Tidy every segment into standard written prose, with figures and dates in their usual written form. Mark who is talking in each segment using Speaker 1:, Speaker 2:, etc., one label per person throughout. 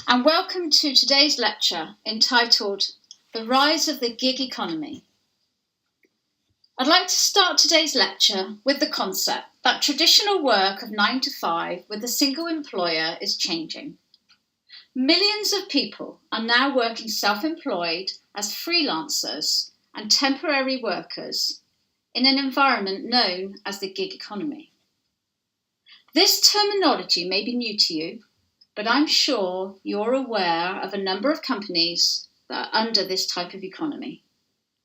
Speaker 1: and welcome to today's lecture entitled The Rise of the Gig Economy. I'd like to start today's lecture with the concept that traditional work of 9 to 5 with a single employer is changing. Millions of people are now working self-employed as freelancers and temporary workers in an environment known as the gig economy. This terminology may be new to you, but I'm sure you're aware of a number of companies that are under this type of economy,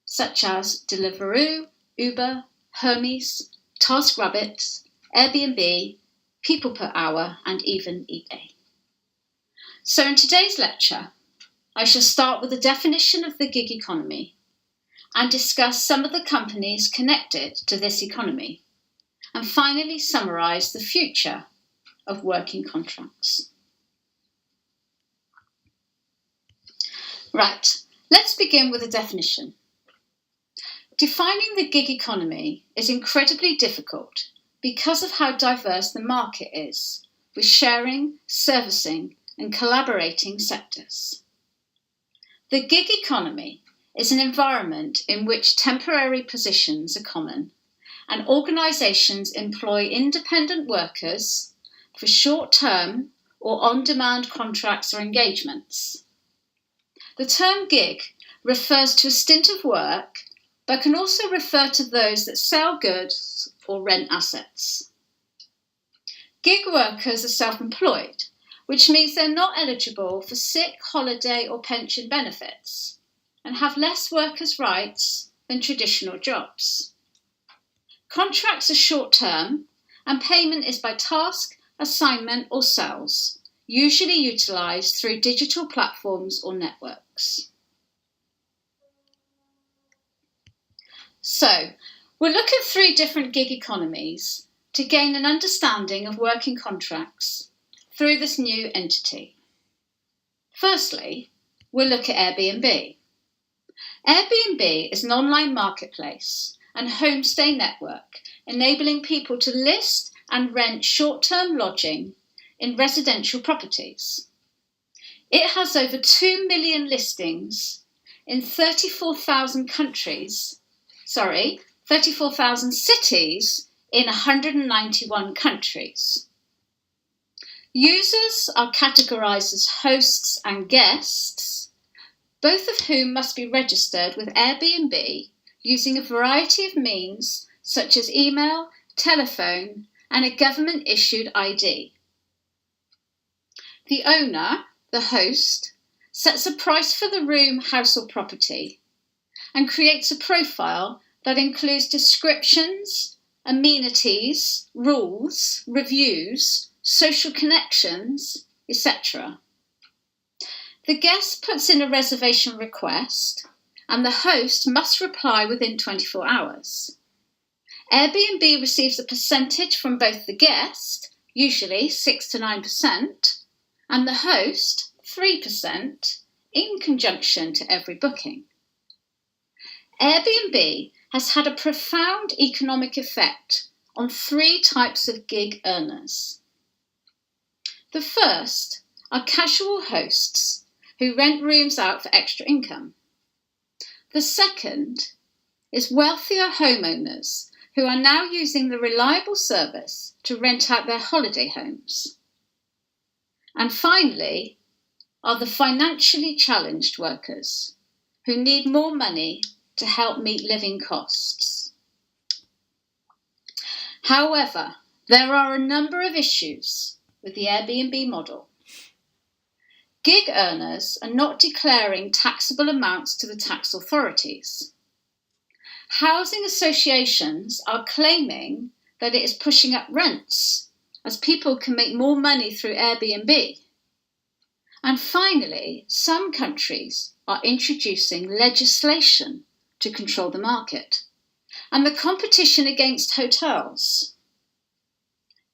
Speaker 1: such as Deliveroo, Uber, Hermes, TaskRabbit, AirBnB, People Per Hour, and even eBay. So in today's lecture, I shall start with a definition of the gig economy and discuss some of the companies connected to this economy, and finally summarise the future of working contracts. Right, let's begin with a definition. Defining the gig economy is incredibly difficult because of how diverse the market is, with sharing, servicing, and collaborating sectors. The gig economy is an environment in which temporary positions are common and organisations employ independent workers for short-term or on-demand contracts or engagements. The term gig refers to a stint of work, but can also refer to those that sell goods or rent assets. Gig workers are self-employed, which means they're not eligible for sick, holiday or pension benefits and have less workers' rights than traditional jobs. Contracts are short-term and payment is by task, assignment or sales, usually utilised through digital platforms or networks. So, we'll look at 3 different gig economies to gain an understanding of working contracts through this new entity. Firstly, we'll look at Airbnb. Airbnb is an online marketplace and homestay network enabling people to list and rent short-term lodging in residential properties. It has over 2 million listings in 34,000 cities in 191 countries. Users are categorised as hosts and guests, both of whom must be registered with Airbnb using a variety of means such as email, telephone, and a government-issued ID. The owner, the host, sets a price for the room, house or property and creates a profile that includes descriptions, amenities, rules, reviews, social connections, etc. The guest puts in a reservation request and the host must reply within 24 hours. Airbnb receives a percentage from both the guest, usually 6 to 9%, and the host, 3%, in conjunction to every booking. Airbnb has had a profound economic effect on 3 types of gig earners. The first are casual hosts who rent rooms out for extra income. The second is wealthier homeowners who are now using the reliable service to rent out their holiday homes. And finally are the financially challenged workers who need more money to help meet living costs. However, there are a number of issues with the Airbnb model. Gig earners are not declaring taxable amounts to the tax authorities. Housing associations are claiming that it is pushing up rents as people can make more money through Airbnb. And finally, some countries are introducing legislation to control the market and the competition against hotels.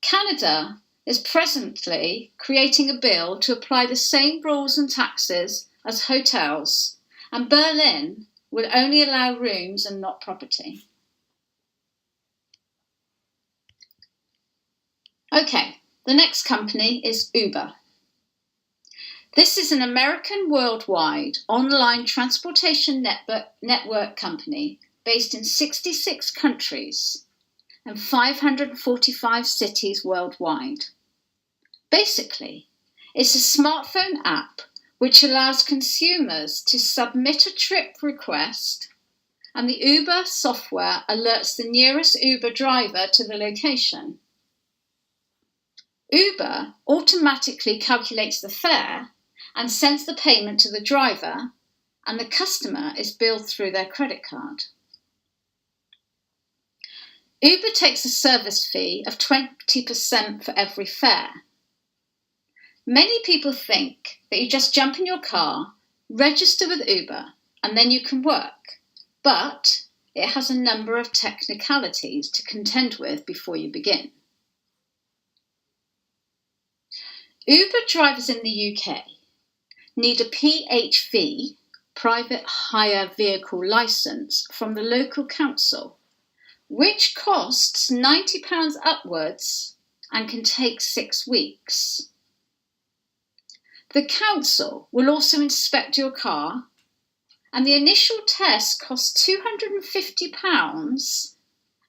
Speaker 1: Canada is presently creating a bill to apply the same rules and taxes as hotels, and Berlin will only allow rooms and not property. Okay, the next company is Uber. This is an American worldwide online transportation network company based in 66 countries and 545 cities worldwide. Basically, it's a smartphone app which allows consumers to submit a trip request, and the Uber software alerts the nearest Uber driver to the location. Uber automatically calculates the fare and sends the payment to the driver, and the customer is billed through their credit card. Uber takes a service fee of 20% for every fare. Many people think that you just jump in your car, register with Uber, and then you can work, but it has a number of technicalities to contend with before you begin. Uber drivers in the UK need a PHV, private hire vehicle licence, from the local council, which costs £90 upwards and can take 6 weeks. The council will also inspect your car, and the initial test costs £250,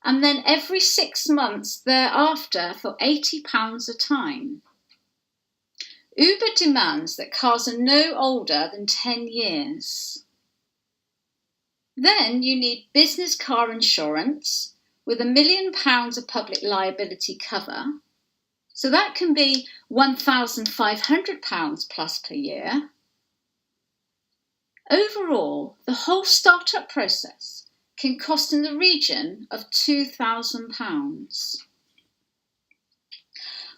Speaker 1: and then every 6 months thereafter for £80 a time. Uber demands that cars are no older than 10 years. Then you need business car insurance with £1 million of public liability cover. So that can be £1,500 plus per year. Overall, the whole startup process can cost in the region of £2,000.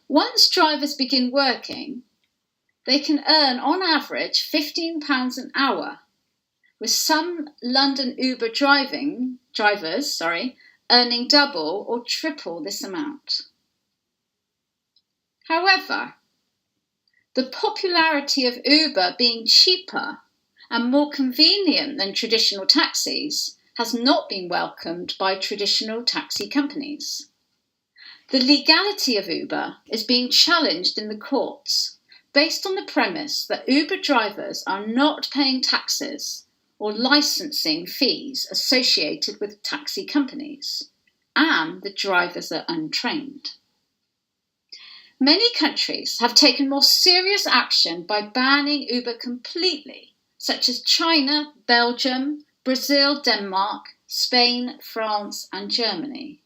Speaker 1: Once drivers begin working, they can earn on average £15 an hour, with some London Uber drivers earning double or triple this amount. However, the popularity of Uber being cheaper and more convenient than traditional taxis has not been welcomed by traditional taxi companies. The legality of Uber is being challenged in the courts based on the premise that Uber drivers are not paying taxes or licensing fees associated with taxi companies, and the drivers are untrained. Many countries have taken more serious action by banning Uber completely, such as China, Belgium, Brazil, Denmark, Spain, France, and Germany.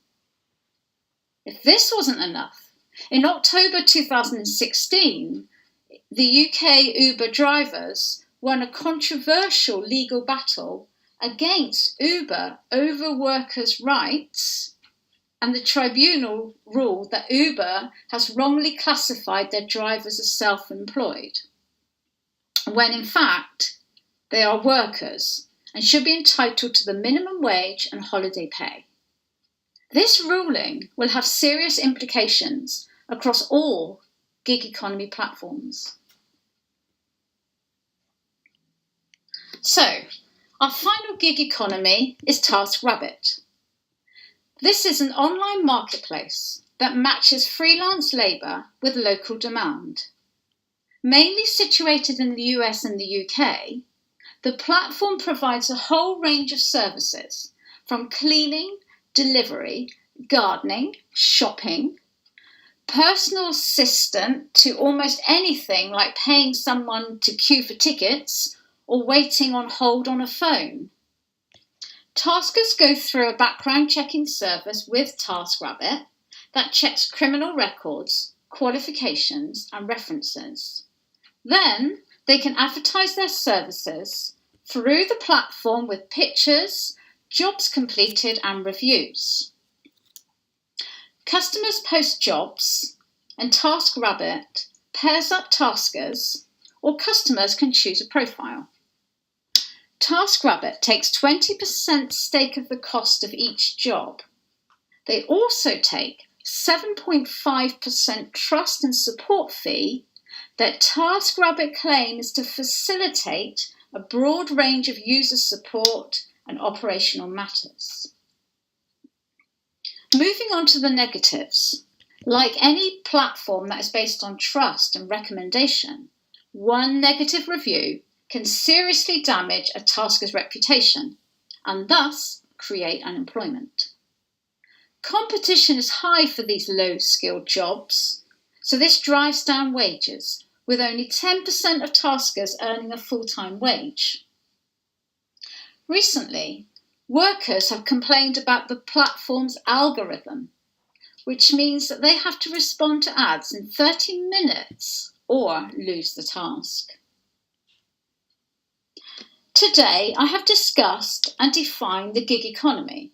Speaker 1: If this wasn't enough, in October 2016, the UK Uber drivers won a controversial legal battle against Uber over workers' rights, and the tribunal ruled that Uber has wrongly classified their drivers as self-employed, when in fact they are workers and should be entitled to the minimum wage and holiday pay. This ruling will have serious implications across all gig economy platforms. So, our final gig economy is TaskRabbit. This is an online marketplace that matches freelance labour with local demand. Mainly situated in the US and the UK, the platform provides a whole range of services, from cleaning, delivery, gardening, shopping, personal assistant to almost anything like paying someone to queue for tickets or waiting on hold on a phone. Taskers go through a background checking service with TaskRabbit that checks criminal records, qualifications and references. Then they can advertise their services through the platform with pictures, jobs completed and reviews. Customers post jobs and TaskRabbit pairs up taskers, or customers can choose a profile. TaskRabbit takes 20% stake of the cost of each job. They also take 7.5% trust and support fee that TaskRabbit claims to facilitate a broad range of user support and operational matters. Moving on to the negatives. Like any platform that is based on trust and recommendation, One negative review can seriously damage a tasker's reputation and thus create unemployment. Competition is high for these low-skilled jobs, so this drives down wages, with only 10% of taskers earning a full-time wage. Recently, workers have complained about the platform's algorithm, which means that they have to respond to ads in 30 minutes or lose the task. Today, I have discussed and defined the gig economy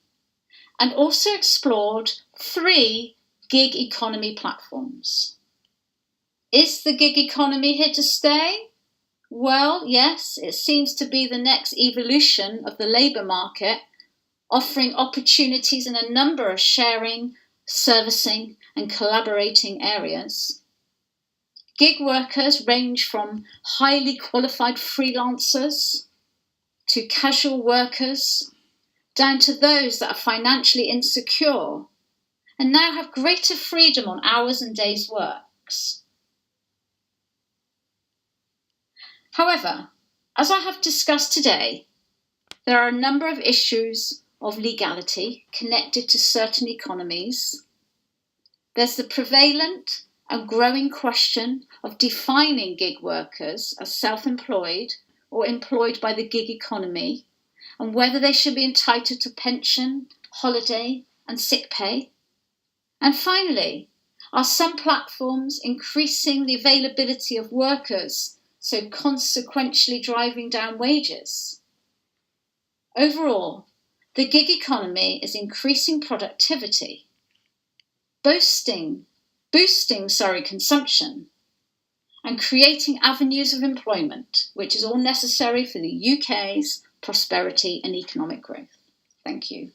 Speaker 1: and also explored 3 gig economy platforms. Is the gig economy here to stay? Well, yes, it seems to be the next evolution of the labour market, offering opportunities in a number of sharing, servicing and collaborating areas. Gig workers range from highly qualified freelancers to casual workers, down to those that are financially insecure and now have greater freedom on hours and days' works. However, as I have discussed today, there are a number of issues of legality connected to certain economies. There's the prevalent and growing question of defining gig workers as self-employed or employed by the gig economy, and whether they should be entitled to pension, holiday and sick pay. And finally, are some platforms increasing the availability of workers, so consequentially driving down wages? Overall, the gig economy is increasing productivity, boosting consumption, and creating avenues of employment, which is all necessary for the UK's prosperity and economic growth. Thank you.